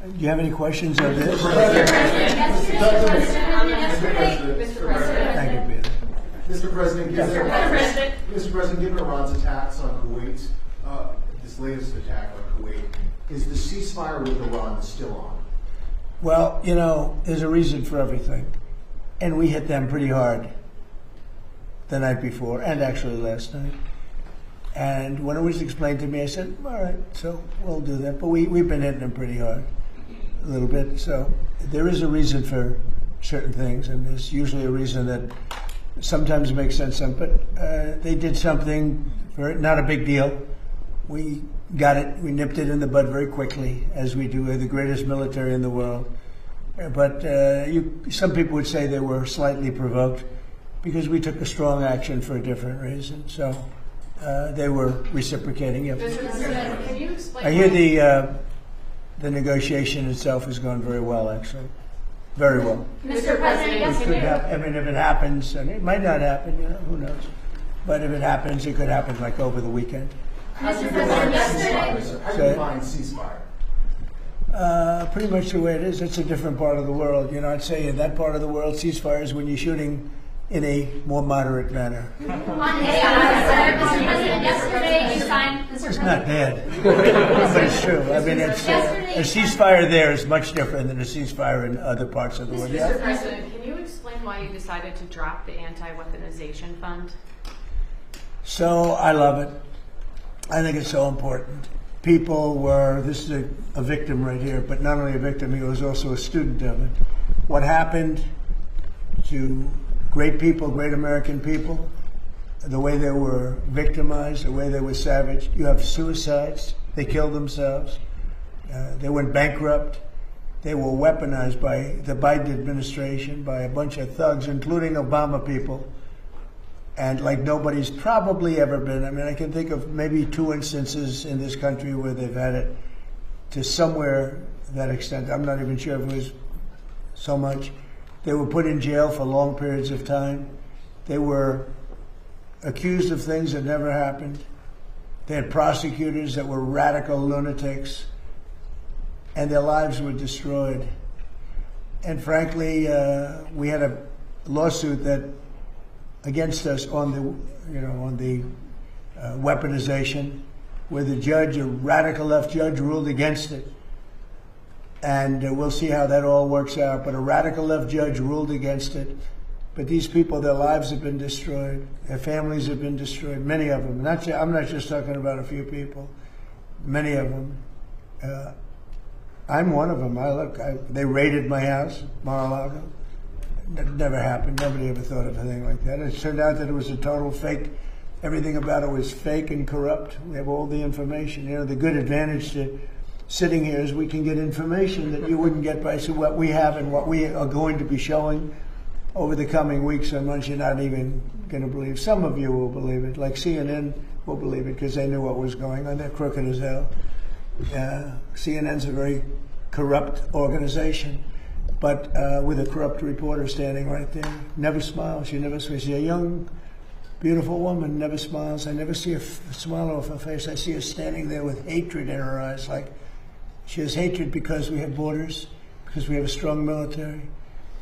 Do you have any questions on this? Mr. President. Thank you, Peter. Mr. President, given Iran's attacks on Kuwait, this latest attack on Kuwait, is the ceasefire with Iran still on? Well, you know, there's a reason for everything. And we hit them pretty hard the night before, and actually last night. And when it was explained to me, I said, all right, so we'll do that. But we've been hitting them pretty hard, a little bit. So there is a reason for certain things, and there's usually a reason that sometimes makes sense. But they did something, not a big deal. We got it, we nipped it in the bud very quickly, as we do. We're the greatest military in the world. But some people would say they were slightly provoked because we took a strong action for a different reason. So they were reciprocating. Yep. Can you explain? I hear the negotiation itself has gone very well, actually. Very well. Mr. President, It could happen. I mean, if it happens, and it might not happen, you know, who knows? But if it happens, it could happen like over the weekend. How do you define ceasefire? Pretty much the way it is. It's a different part of the world. You know, I'd say in that part of the world, ceasefire is when you're shooting in a more moderate manner. Mr. President, yesterday you signed. It's not bad, but it's true. I mean, it's a ceasefire there is much different than a ceasefire in other parts of the world. Mr. President, can you explain why you decided to drop the anti-weaponization fund? So I love it. I think it's so important. People were, this is a victim right here, but not only a victim, he was also a student of it. What happened to great people, great American people, the way they were victimized, the way they were savaged. You have suicides, they killed themselves, they went bankrupt, they were weaponized by the Biden administration, by a bunch of thugs, including Obama people, and like nobody's probably ever been. I mean, I can think of maybe 2 instances in this country where they've had it to somewhere that extent. I'm not even sure if it was so much. They were put in jail for long periods of time. They were accused of things that never happened. They had prosecutors that were radical lunatics, and their lives were destroyed. And frankly, we had a lawsuit that against us on the weaponization, where the judge, a radical left judge, ruled against it. And we'll see how that all works out. But a radical left judge ruled against it. But these people, their lives have been destroyed. Their families have been destroyed. Many of them. I'm not just talking about a few people. Many of them. I'm one of them. They raided my house, Mar-a-Lago. That never happened. Nobody ever thought of anything like that. It turned out that it was a total fake. Everything about it was fake and corrupt. We have all the information. You know, the good advantage to sitting here is we can get information that you wouldn't get by what we have and what we are going to be showing over the coming weeks and months. You're not even going to believe. Some of you will believe it, like CNN will believe it because they knew what was going on. They're crooked as hell. CNN's a very corrupt organization, but with a corrupt reporter standing right there. Never smiles. She never smiles. She's a young, beautiful woman, never smiles. I never see a smile off her face. I see her standing there with hatred in her eyes, like she has hatred because we have borders, because we have a strong military,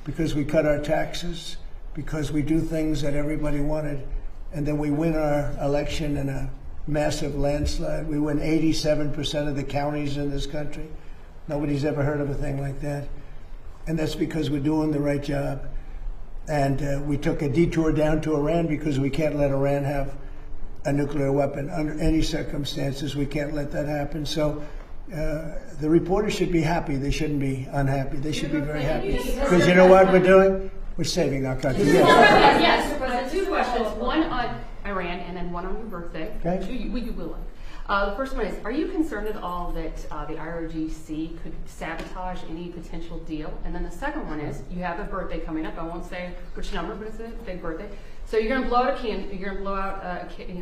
because we cut our taxes, because we do things that everybody wanted, and then we win our election in a massive landslide. We win 87% of the counties in this country. Nobody's ever heard of a thing like that. And that's because we're doing the right job. And we took a detour down to Iran because we can't let Iran have a nuclear weapon under any circumstances. We can't let that happen. So the reporters should be happy. They shouldn't be unhappy. They should be very happy. Because you know what we're doing? We're saving our country. Yes, President, 2 questions. One on Iran and then one on your birthday. Okay. You will. The first one is, are you concerned at all that the IRGC could sabotage any potential deal? And then the second one is, you have a birthday coming up. I won't say which number, but it's a big birthday. So you're going to blow out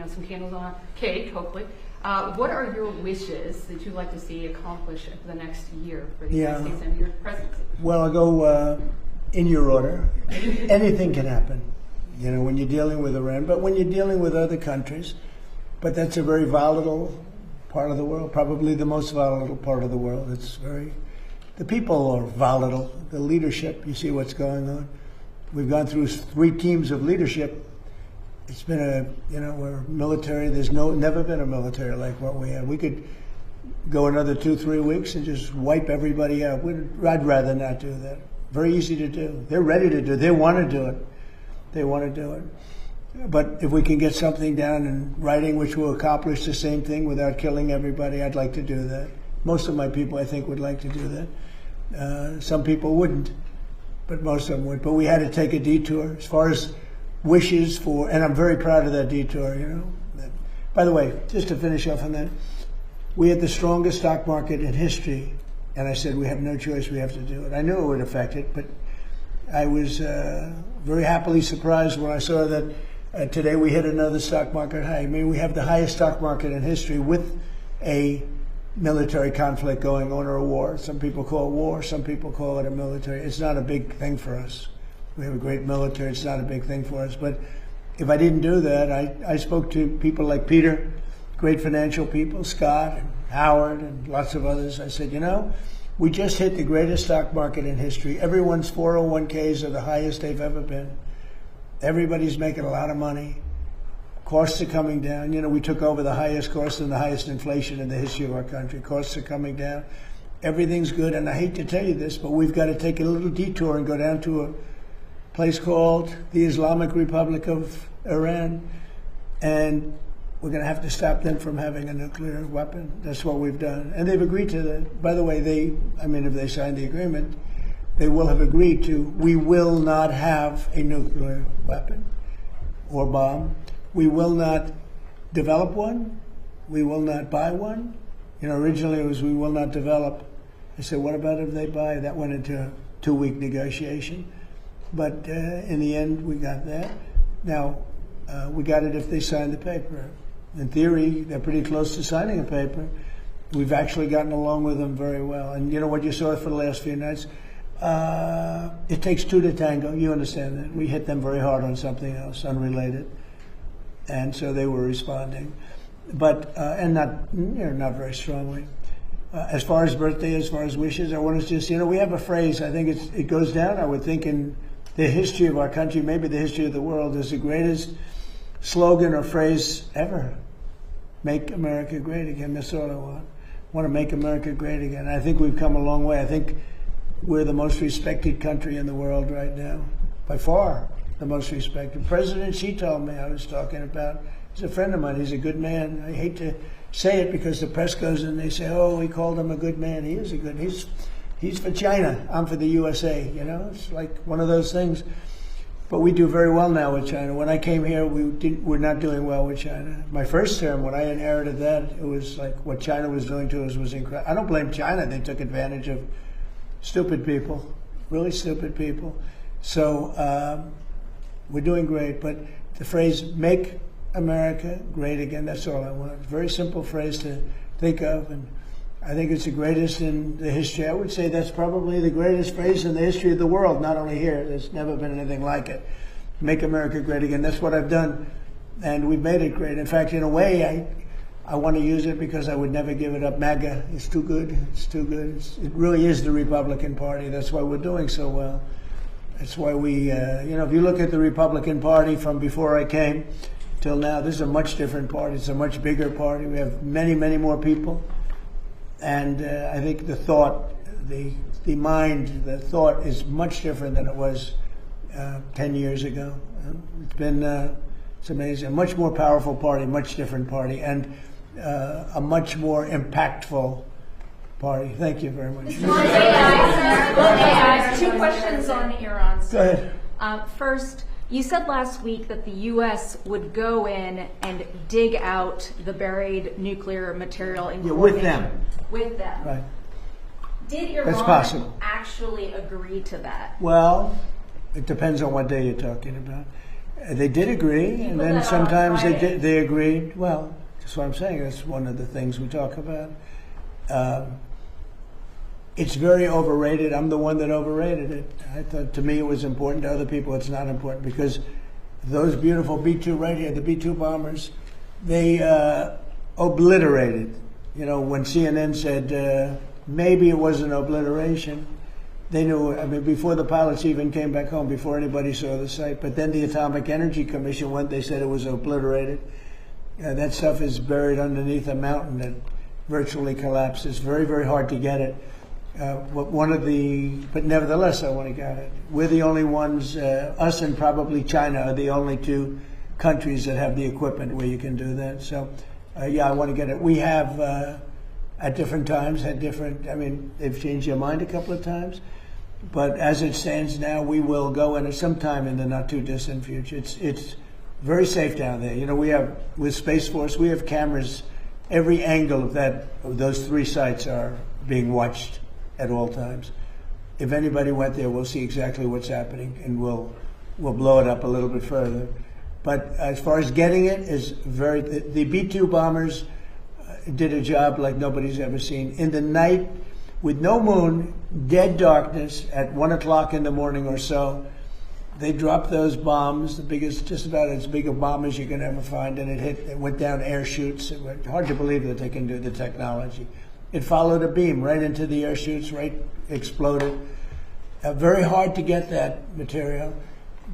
some candles on a cake, hopefully. What are your wishes that you'd like to see accomplished for the next year for the United States and your presidency? Well, I'll go in your order. Anything can happen, you know, when you're dealing with Iran, but when you're dealing with other countries. But that's a very volatile part of the world, probably the most volatile part of the world. It's very The people are volatile. The leadership, you see what's going on. We've gone through 3 teams of leadership. It's been we're military. There's never been a military like what we have. We could go another 2-3 weeks and just wipe everybody out. I'd rather not do that. Very easy to do. They're ready to do it. They want to do it. They want to do it. But if we can get something down in writing which will accomplish the same thing without killing everybody, I'd like to do that. Most of my people, I think, would like to do that. Some people wouldn't, but most of them would. But we had to take a detour as far as wishes for, and I'm very proud of that detour, By the way, just to finish off on that, we had the strongest stock market in history, and I said we have no choice, we have to do it. I knew it would affect it, but I was very happily surprised when I saw that today we hit another stock market high. I mean, we have the highest stock market in history with a military conflict going on, or a war. Some people call it war, some people call it a military. It's not a big thing for us. We have a great military. It's not a big thing for us. But if I didn't do that, I spoke to people like Peter, great financial people, Scott and Howard and lots of others. I said, we just hit the greatest stock market in history. Everyone's 401ks are the highest they've ever been. Everybody's making a lot of money. Costs are coming down. We took over the highest cost and the highest inflation in the history of our country. Costs are coming down. Everything's good. And I hate to tell you this, but we've got to take a little detour and go down to a place called the Islamic Republic of Iran. And we're going to have to stop them from having a nuclear weapon. That's what we've done. And they've agreed to that. By the way, if they sign the agreement, they will have agreed to, we will not have a nuclear weapon or bomb. We will not develop one. We will not buy one. Originally it was we will not develop. I said, what about if they buy? That went into a 2-week negotiation. But in the end, we got that. Now, we got it if they signed the paper. In theory, they're pretty close to signing a paper. We've actually gotten along with them very well. And what you saw for the last few nights? It takes 2 to tango. You understand that. We hit them very hard on something else, unrelated. And so they were responding. But, and not very strongly. As far as birthday, as far as wishes, I want to just, we have a phrase, I think it goes down, I would think, in the history of our country, maybe the history of the world, is the greatest slogan or phrase ever. Make America great again. That's all I want. I want to make America great again. I think we've come a long way. I think we're the most respected country in the world right now. By far, the most respected. President Xi told me, I was talking about, he's a friend of mine, he's a good man. I hate to say it because the press goes and they say, oh, we called him a good man. He is a good, he's for China, I'm for the USA, It's like one of those things. But we do very well now with China. When I came here, we're not doing well with China. My first term, when I inherited that, it was like what China was doing to us was incredible. I don't blame China. They took advantage of stupid people, really stupid people. So we're doing great. But the phrase, make America great again, that's all I want. Very simple phrase to think of. And I think it's the greatest in the history. I would say that's probably the greatest phrase in the history of the world, not only here. There's never been anything like it. Make America great again. That's what I've done. And we've made it great. In fact, in a way, I want to use it because I would never give it up. MAGA is too good. It's too good. It really is the Republican Party. That's why we're doing so well. That's why we, if you look at the Republican Party from before I came till now, this is a much different party. It's a much bigger party. We have many, many more people. And I think the thought, the mind, the thought is much different than it was 10 years ago. It's been, it's amazing. A much more powerful party, much different party, and a much more impactful party. Thank you very much. 2 questions on Iran. Go ahead. First, you said last week that the U.S. would go in and dig out the buried nuclear material in with them. With them. Right. Did That's possible. Iran actually agree to that? Well, it depends on what day you're talking about. They did agree, and then sometimes they agreed. Well, that's what I'm saying. That's one of the things we talk about. It's very overrated. I'm the one that overrated it. I thought, to me, it was important. To other people, it's not important because those beautiful B-2 right here, the B-2 bombers, they obliterated. When CNN said maybe it was an obliteration. They knew, I mean, before the pilots even came back home, before anybody saw the site. But then the Atomic Energy Commission went, they said it was obliterated. That stuff is buried underneath a mountain that virtually collapsed. It's very, very hard to get it. But nevertheless, I want to get it. We're the only ones, us and probably China are the only two countries that have the equipment where you can do that. So, yeah, I want to get it. We have, at different times, they've changed their mind a couple of times. But as it stands now, we will go in at some time in the not too distant future. It's very safe down there. You know, we have, with Space Force, we have cameras. Every angle of those three sites are being watched at all times. If anybody went there, we'll see exactly what's happening, and we'll blow it up a little bit further. But as far as getting it, is the B-2 bombers did a job like nobody's ever seen. In the night, with no moon, dead darkness, at 1 o'clock in the morning or so, they dropped those bombs, the biggest, just about as big a bomb as you can ever find, and it went down air chutes. It was hard to believe that they can do the technology. It followed a beam right into the air chutes, exploded. Very hard to get that material,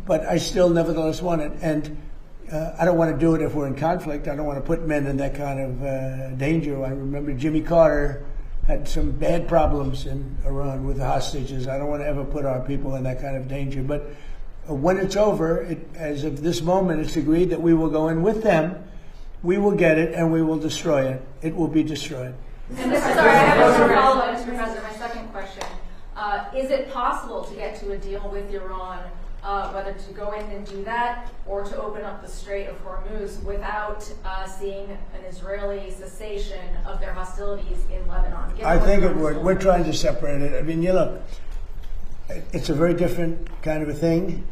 but I still nevertheless want it. And I don't want to do it if we're in conflict. I don't want to put men in that kind of danger. I remember Jimmy Carter had some bad problems in Iran with the hostages. I don't want to ever put our people in that kind of danger. But when it's over, as of this moment, it's agreed that we will go in with them. We will get it, and we will destroy it. It will be destroyed. And sorry, I have a follow-up, Mr. President. My second question. Is it possible to get to a deal with Iran, whether to go in and do that or to open up the Strait of Hormuz without seeing an Israeli cessation of their hostilities in Lebanon? I think it would. We're trying to separate it. I mean, you look, it's a very different kind of a thing.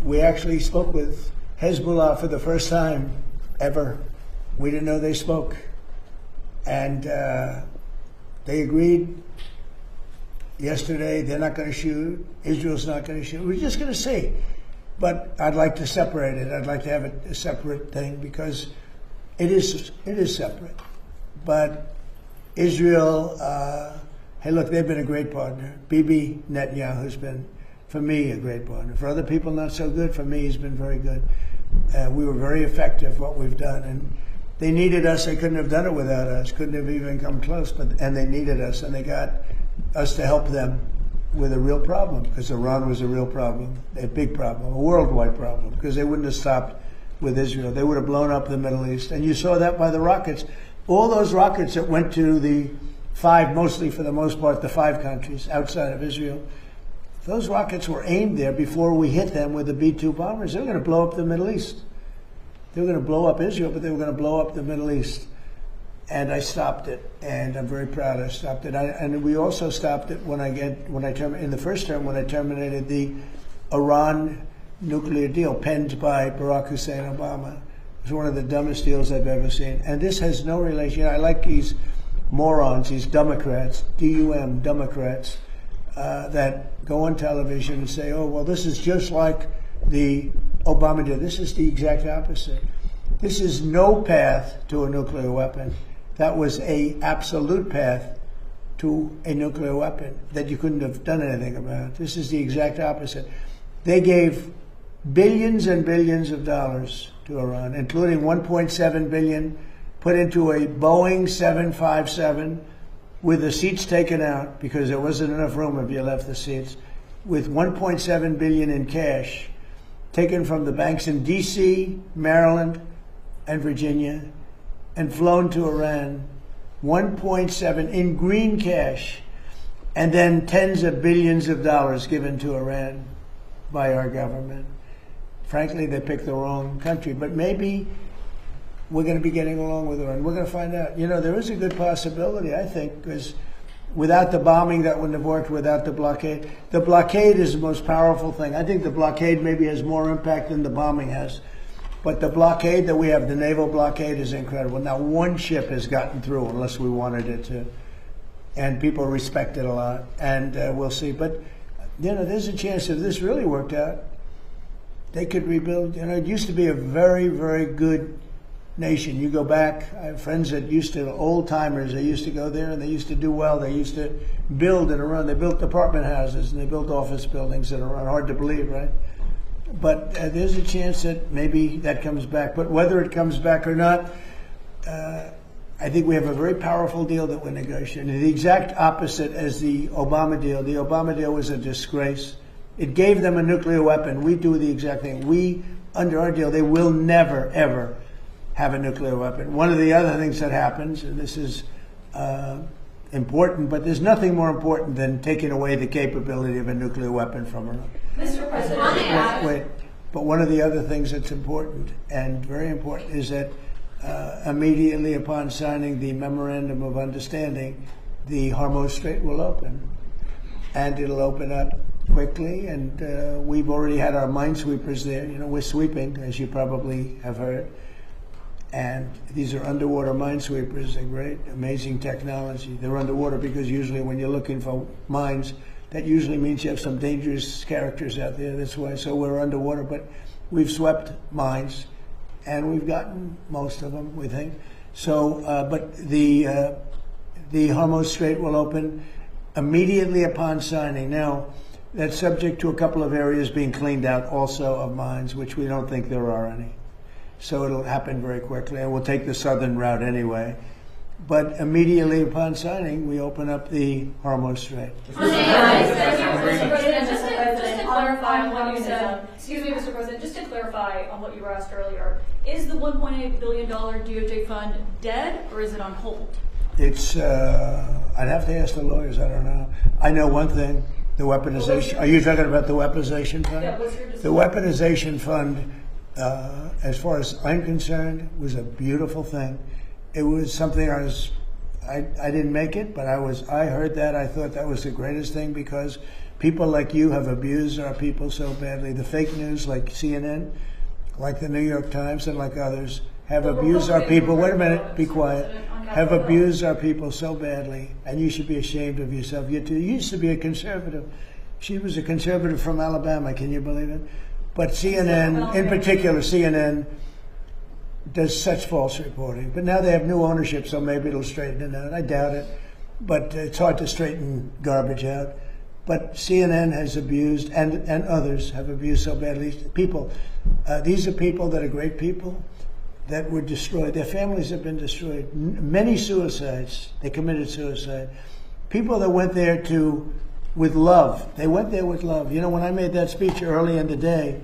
We actually spoke with Hezbollah for the first time ever. We didn't know they spoke. And they agreed yesterday they're not going to shoot. Israel's not going to shoot. We're just going to see. But I'd like to separate it. I'd like to have it a separate thing because it is separate. But Israel, hey, look, they've been a great partner. Bibi Netanyahu's been, for me, a great partner. For other people, not so good. For me, he's been very good. We were very effective what we've done. And they needed us. They couldn't have done it without us. Couldn't have even come close. And they needed us, and they got us to help them with a real problem, because Iran was a real problem, a big problem, a worldwide problem, because they wouldn't have stopped with Israel. They would have blown up the Middle East. And you saw that by the rockets. All those rockets that went to the five, mostly for the most part, the 5 countries outside of Israel, those rockets were aimed there before we hit them with the B-2 bombers. They were going to blow up the Middle East. They were going to blow up Israel, but they were going to blow up the Middle East. And I stopped it, and I'm very proud I stopped it. And we also stopped it in the first term when I terminated the Iran nuclear deal penned by Barack Hussein Obama. It was one of the dumbest deals I've ever seen. And this has no relation. I like these morons, these Democrats, D-U-M, Democrats, that go on television and say, oh, well, this is just like the Obama deal. This is the exact opposite. This is no path to a nuclear weapon. That was an absolute path to a nuclear weapon that you couldn't have done anything about. This is the exact opposite. They gave billions and billions of dollars to Iran, including $1.7 billion put into a Boeing 757 with the seats taken out because there wasn't enough room if you left the seats, with $1.7 billion in cash taken from the banks in D.C., Maryland, and Virginia, and flown to Iran, 1.7 in green cash, and then tens of billions of dollars given to Iran by our government. Frankly, they picked the wrong country, but maybe we're going to be getting along with Iran. We're going to find out. You know, there is a good possibility, I think, because without the bombing, that wouldn't have worked, without the blockade. The blockade is the most powerful thing. I think the blockade maybe has more impact than the bombing has. But the blockade that we have, the naval blockade, is incredible. Now, one ship has gotten through, unless we wanted it to. And people respect it a lot. And we'll see. But, you know, there's a chance if this really worked out, they could rebuild. You know, it used to be a very, very good nation. You go back, I have friends that used to, old timers, they used to go there and they used to do well. They used to build and run. They built apartment houses and they built office buildings that are hard to believe, right? But there's a chance that maybe that comes back. But whether it comes back or not, I think we have a very powerful deal that we're negotiating. The exact opposite as the Obama deal. The Obama deal was a disgrace. It gave them a nuclear weapon. We do the exact thing. We, under our deal, they will never, ever have a nuclear weapon. One of the other things that happens, and this is important, but there's nothing more important than taking away the capability of a nuclear weapon from Iran. Mr. President, Wait. But one of the other things that's important, and very important, is that immediately upon signing the Memorandum of Understanding, the Hormuz Strait will open. And it'll open up quickly, and we've already had our minesweepers there. You know, we're sweeping, as you probably have heard. And these are underwater minesweepers. They're great, amazing technology. They're underwater because usually when you're looking for mines, that usually means you have some dangerous characters out there. That's why. So we're underwater, but we've swept mines, and we've gotten most of them, we think. So, but the Hormuz Strait will open immediately upon signing. Now, that's subject to a couple of areas being cleaned out also of mines, which we don't think there are any. So it'll happen very quickly, and we'll take the southern route anyway. But immediately upon signing, we open up the Hormuz Strait. Mr. President, just to clarify on what you said, excuse me, Mr. President, just to clarify on what you were asked earlier, is the $1.8 billion DOJ fund dead or is it on hold? It's, I'd have to ask the lawyers, I don't know. I know one thing, the weaponization, are you talking about the weaponization fund? Yeah, what's your decision? The weaponization fund, as far as I'm concerned, was a beautiful thing. It was something I didn't make it, but I heard that. I thought that was the greatest thing because people like you have abused our people so badly. The fake news like CNN, like the New York Times and like others have abused our people. Wait a minute, be quiet. Have abused our people so badly, and you should be ashamed of yourself. You used to be a conservative. She was a conservative from Alabama, can you believe it? But CNN, in particular, CNN, does such false reporting. But now they have new ownership, so maybe it'll straighten it out. I doubt it. But it's hard to straighten garbage out. But CNN has abused, and others have abused so badly. People, these are people that are great people that were destroyed. Their families have been destroyed. Many suicides. They committed suicide. People that went there with love. They went there with love. You know, when I made that speech early in the day,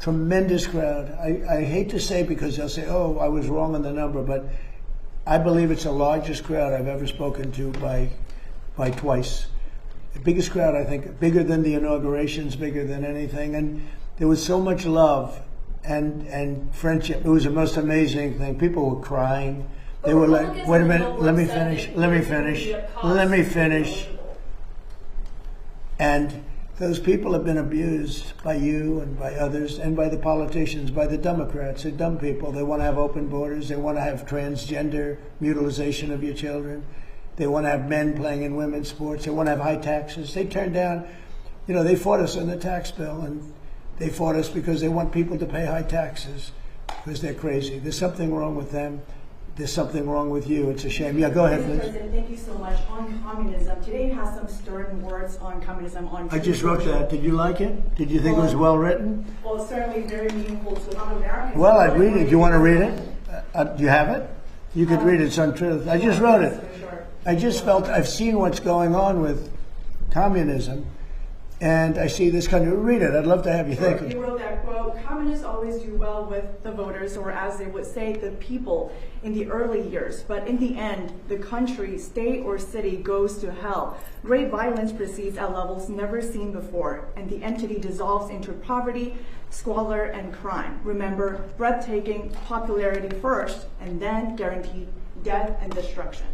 tremendous crowd. I hate to say because they'll say, oh, I was wrong on the number, but I believe it's the largest crowd I've ever spoken to by twice. The biggest crowd, I think, bigger than the inaugurations, bigger than anything. And there was so much love and friendship. It was the most amazing thing. People were crying. They were like, wait a minute, let me finish. And those people have been abused by you and by others and by the politicians, by the Democrats. They're dumb people. They want to have open borders. They want to have transgender mutilization of your children. They want to have men playing in women's sports. They want to have high taxes. They turned down, you know, they fought us on the tax bill, and they fought us because they want people to pay high taxes because they're crazy. There's something wrong with them. There's something wrong with you. It's a shame. Yeah, go ahead, Mr. please. President, thank you so much. On communism, today you have some stirring words on communism. I just wrote that. Did you like it? Did you think it was well written? Well, it's certainly very meaningful to Americans. Well, I'd read it. Do you want to read it? Do you have it? You could read it. It's on Truth. I just wrote it. I just felt I've seen what's going on with communism, and I see this country. Read it. I'd love to have you think it. You wrote that quote, communists always do well with the voters, or as they would say, the people in the early years. But in the end, the country, state, or city goes to hell. Great violence proceeds at levels never seen before, and the entity dissolves into poverty, squalor, and crime. Remember, breathtaking popularity first, and then guaranteed death and destruction.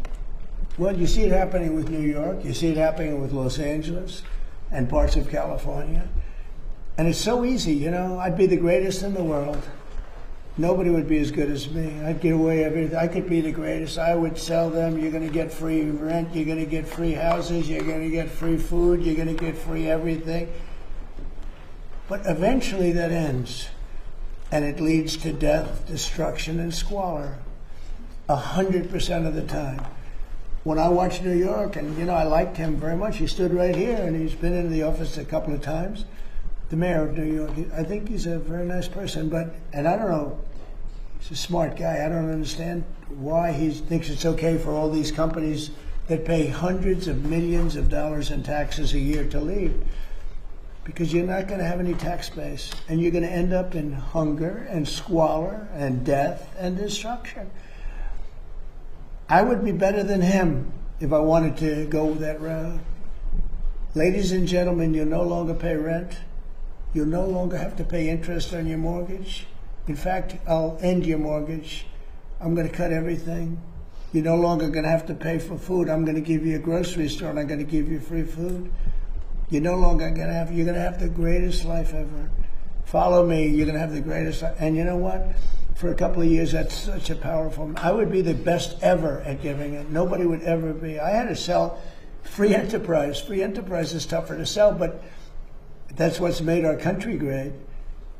Well, you see it happening with New York. You see it happening with Los Angeles and parts of California. And it's so easy, you know. I'd be the greatest in the world. Nobody would be as good as me. I'd give away everything. I could be the greatest. I would sell them. You're going to get free rent. You're going to get free houses. You're going to get free food. You're going to get free everything. But eventually that ends. and it leads to death, destruction, and squalor 100% of the time. When I watched New York, and I liked him very much, he stood right here, and he's been in the office a couple of times, the mayor of New York. I think he's a very nice person, and I don't know, he's a smart guy. I don't understand why he thinks it's okay for all these companies that pay hundreds of millions of dollars in taxes a year to leave. Because you're not going to have any tax base, and you're going to end up in hunger and squalor and death and destruction. I would be better than him if I wanted to go that route. Ladies and gentlemen, you no longer pay rent. You no longer have to pay interest on your mortgage. In fact, I'll end your mortgage. I'm going to cut everything. You're no longer going to have to pay for food. I'm going to give you a grocery store, and I'm going to give you free food. You're no longer going to have, you're going to have the greatest life ever. Follow me, you're going to have the greatest life. And you know what? For a couple of years, that's such a powerful, I would be the best ever at giving it. Nobody would ever be. I had to sell free enterprise. Free enterprise is tougher to sell, but that's what's made our country great.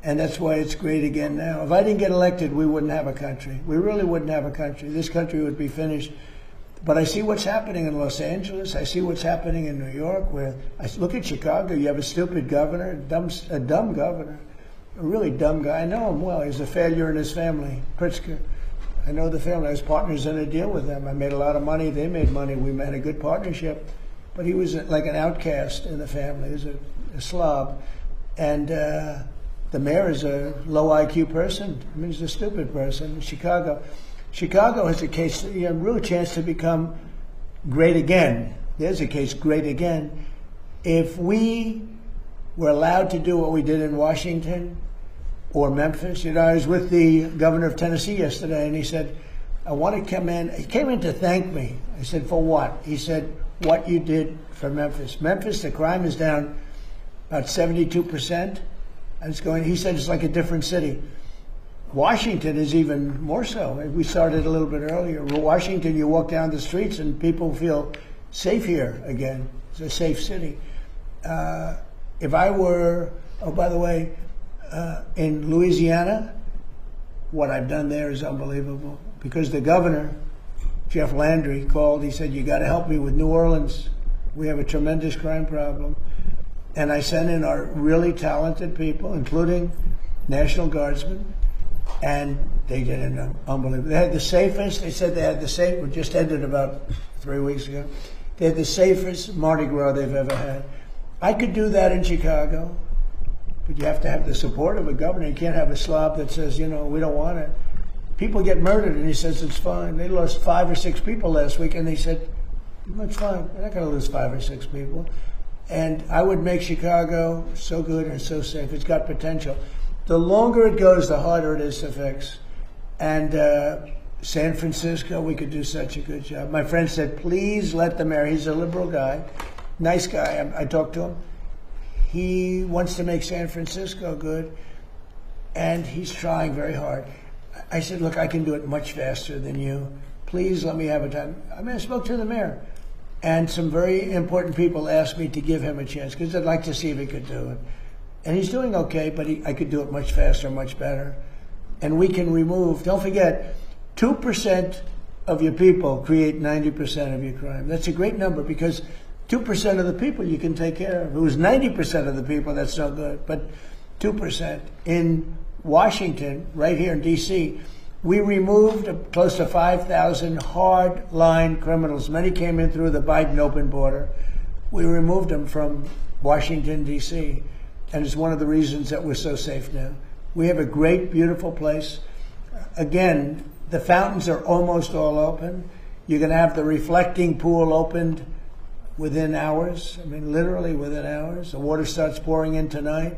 And that's why it's great again now. If I didn't get elected, we wouldn't have a country. We really wouldn't have a country. This country would be finished. But I see what's happening in Los Angeles. I see what's happening in New York. Where I look at Chicago, you have a stupid governor, a dumb governor, a really dumb guy. I know him well. He's a failure in his family, Pritzker. I know the family. I was partners in a deal with them. I made a lot of money. They made money. We made a good partnership. But he was like an outcast in the family. He was a slob. And the mayor is a low IQ person. I mean, he's a stupid person. Chicago has a real chance to become great again. There's a case, great again. If we were allowed to do what we did in Washington or Memphis, I was with the governor of Tennessee yesterday, and he said, I want to come in. He came in to thank me. I said, for what? He said, what you did for Memphis. Memphis, the crime is down about 72%. And it's going, he said, it's like a different city. Washington is even more so. We started a little bit earlier. Washington, you walk down the streets and people feel safe here again. It's a safe city. If I were, oh, by the way, in Louisiana, what I've done there is unbelievable. Because the governor, Jeff Landry, called. He said, you got to help me with New Orleans. We have a tremendous crime problem. And I sent in our really talented people, including National Guardsmen. And they did an unbelievable. They had the safest. They said they had the safest. It just ended about 3 weeks ago. They had the safest Mardi Gras they've ever had. I could do that in Chicago, but you have to have the support of a governor. You can't have a slob that says, we don't want it. People get murdered, and he says it's fine. They lost 5 or 6 people last week, and they said, it's fine. They're not going to lose 5 or 6 people. And I would make Chicago so good and so safe. It's got potential. The longer it goes, the harder it is to fix. And San Francisco, we could do such a good job. My friend said, please let the mayor, he's a liberal guy, nice guy. I talked to him. He wants to make San Francisco good, and he's trying very hard. I said, look, I can do it much faster than you. Please let me have a time. I spoke to the mayor, and some very important people asked me to give him a chance because they'd like to see if he could do it. And he's doing okay, but I could do it much faster, much better. And we can remove, don't forget, 2% of your people create 90% of your crime. That's a great number because 2% of the people you can take care of. If it was 90% of the people, that's no good. But 2%. In Washington, right here in D.C., we removed close to 5,000 hard-line criminals. Many came in through the Biden open border. We removed them from Washington, D.C., and it's one of the reasons that we're so safe now. We have a great, beautiful place. Again, the fountains are almost all open. You're going to have the reflecting pool opened within hours. I mean, literally within hours. The water starts pouring in tonight.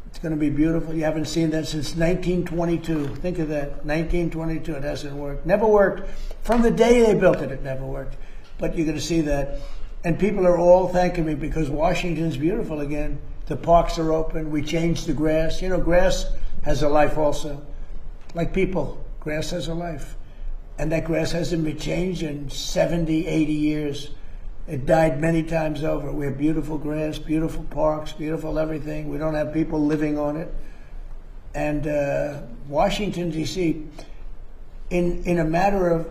It's going to be beautiful. You haven't seen that since 1922. Think of that. 1922. It hasn't worked. Never worked. From the day they built it, it never worked. But you're going to see that. And people are all thanking me because Washington's beautiful again. The parks are open. We changed the grass. Grass has a life also. Like people, grass has a life. And that grass hasn't been changed in 70, 80 years. It died many times over. We have beautiful grass, beautiful parks, beautiful everything. We don't have people living on it. And Washington, D.C., in a matter of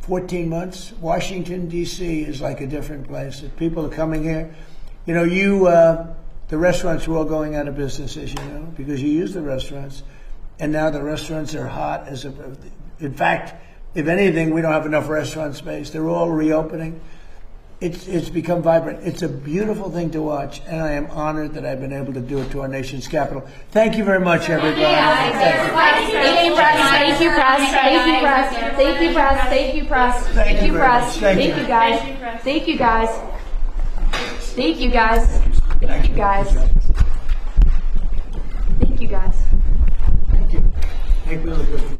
14 months, Washington, D.C. is like a different place. People are coming here. You know, the restaurants were all going out of business, as you know, because you use the restaurants. And now the restaurants are hot. In fact, if anything, we don't have enough restaurant space. They're all reopening. It's become vibrant. It's a beautiful thing to watch, and I am honored that I've been able to do it to our nation's capital. Thank you very much, everybody. Thank you, press. Thank you, press. Thank you, press. Thank you, press. Thank you, press. Thank you, press. Thank you, guys. Thank you, guys. Thank you, guys. Thank you, guys. Thank you, guys. Thank you. Thank you.